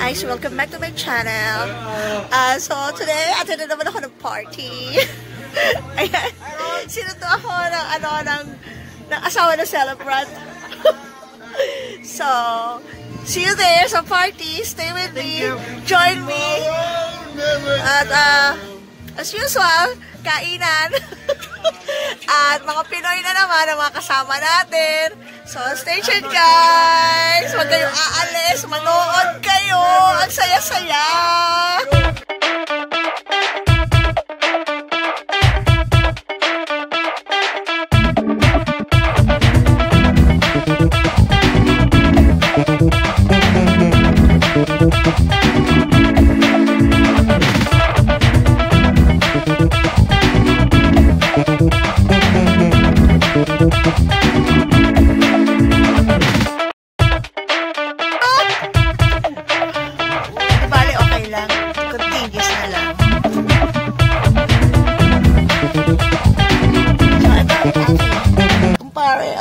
guys! Welcome back to my channel. So today, attend na naman ako ng party. Ayan. Sinundo ako ng asawa ng celebrant. So, see you there sa party. Stay with me. Join me. At as usual, kainan. At mga Pinoy na naman ang mga kasama natin. So, stay tuned guys! Huwag kayong aalis. Manood kayo! Ang saya-saya!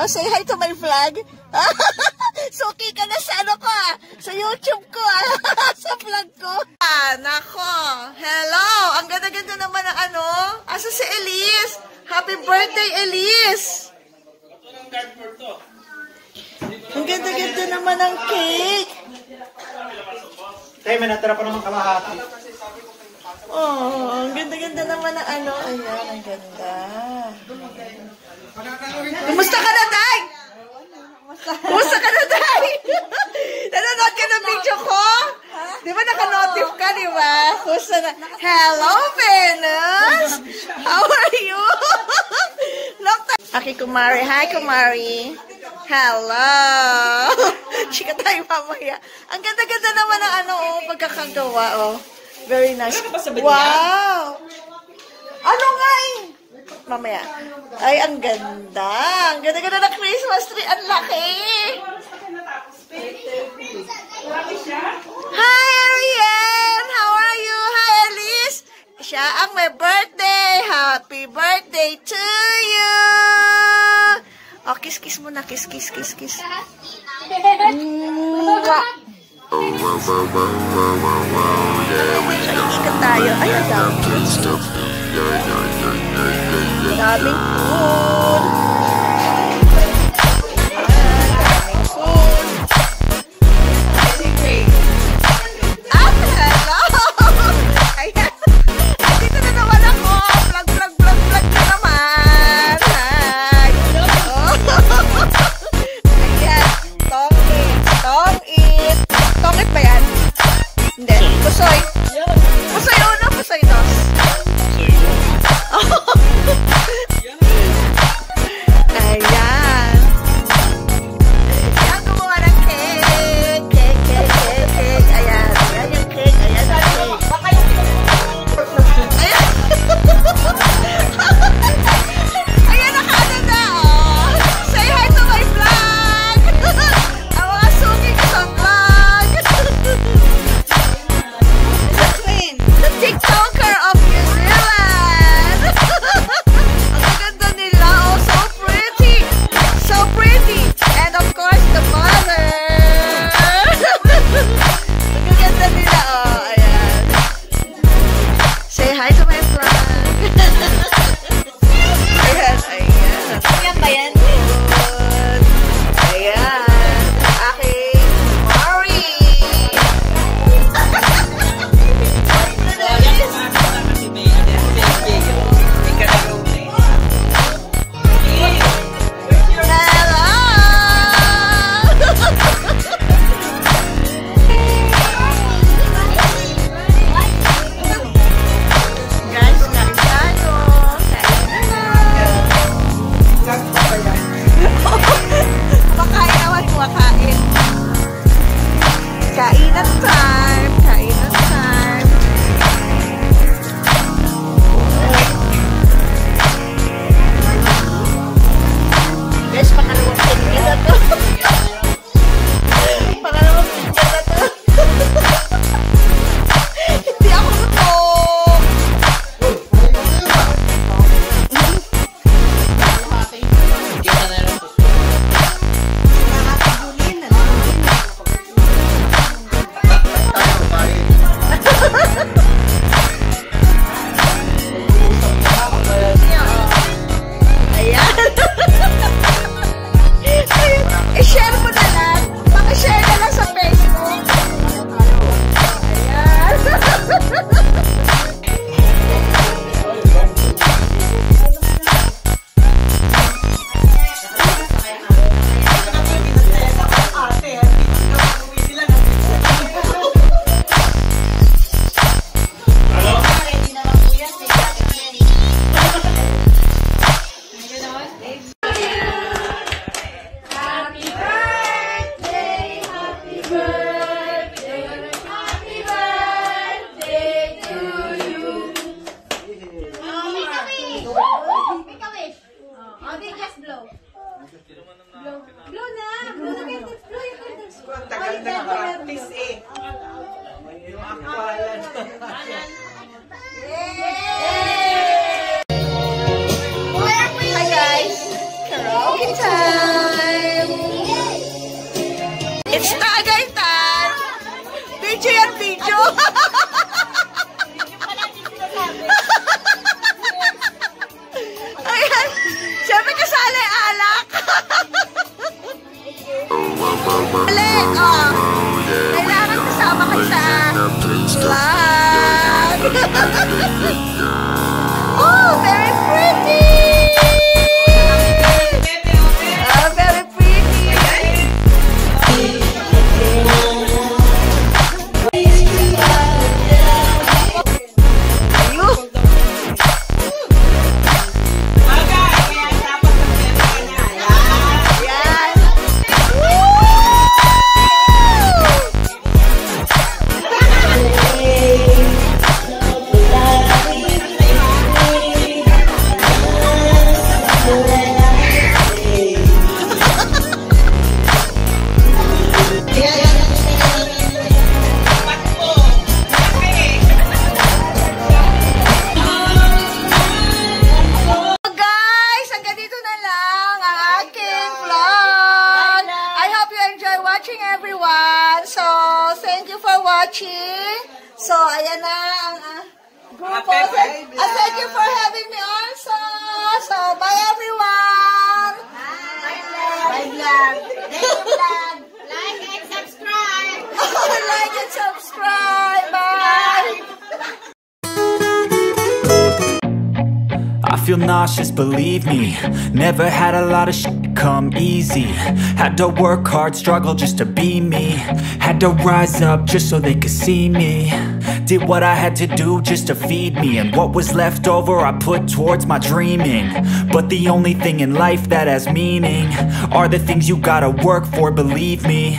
Say hi to my vlog. Suki ka na sa ano ko sa YouTube ko sa vlog ko. Nako. Hello. Ang ganda-ganda naman ng ano. Asa si Elise? Happy birthday, Elise. Ang ganda-ganda naman ng cake. Tay, may natira pa naman kalahati. Oh, ang ganda-ganda naman ng ano. Ayan, ang ganda. Kumusta ka na, Day? Kumusta ka na, Day? Nanonood ka ng video ko? Di ba naka-notif ka, di ba? Kumusta na? Hello, Venus! How are you? Long time. Okay, Kumari. Hi, Kumari. Hello! Chika tayo mamaya. Ang ganda-ganda naman ng ano, pagkakagawa, oh. Very nice. Wow! Ano nga eh? Mamaya. Ay, ang ganda. Ang ganda-ganda na Christmas tree. Ang laki. Hi, Ariane. How are you? Hi, Elise. Siya ang may birthday. Happy birthday to you. Oh, kiss-kiss muna. Kiss-kiss. Ikat tayo. Ay, ang dami. Daming food. Hello! Ayan. Dito na naman ako. Vlog na naman. Hi. Oh. Ayan. Tongit. Tongit ba yan? Hindi. Pusoy. Pusoy uno, pusoy dos. Ayan. Yan gumawa ng cake. Cake. Ayan. Ayan yung cake. Ayan ang cake. Ayan. Ayan nakaano na. Oh. Say hi to my vlog. Ang mga suki ko sa vlog. I-share mo na lang. Paki-share na lang sa Facebook. It's Tagay time! Video yan, video! Ayan! Siyempre kasali alak! Ali, oh! Kailangan kasama ka sa vlog! Oh, very pretty! Oh, very pretty! So, ayan na ang grupo. Thank you for having me also. So, bye everyone. Bye vlog. Thank you vlog. Like and subscribe. Like and subscribe. Bye. I feel nauseous, believe me. Never had a lot of shit come easy. Had to work hard, struggle just to be me. Had to rise up just so they could see me. Did what I had to do just to feed me. And what was left over I put towards my dreaming. But the only thing in life that has meaning are the things you gotta work for, believe me.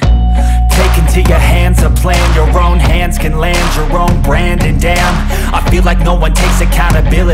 Take into your hands a plan. Your own hands can land your own brand. And damn, I feel like no one takes accountability.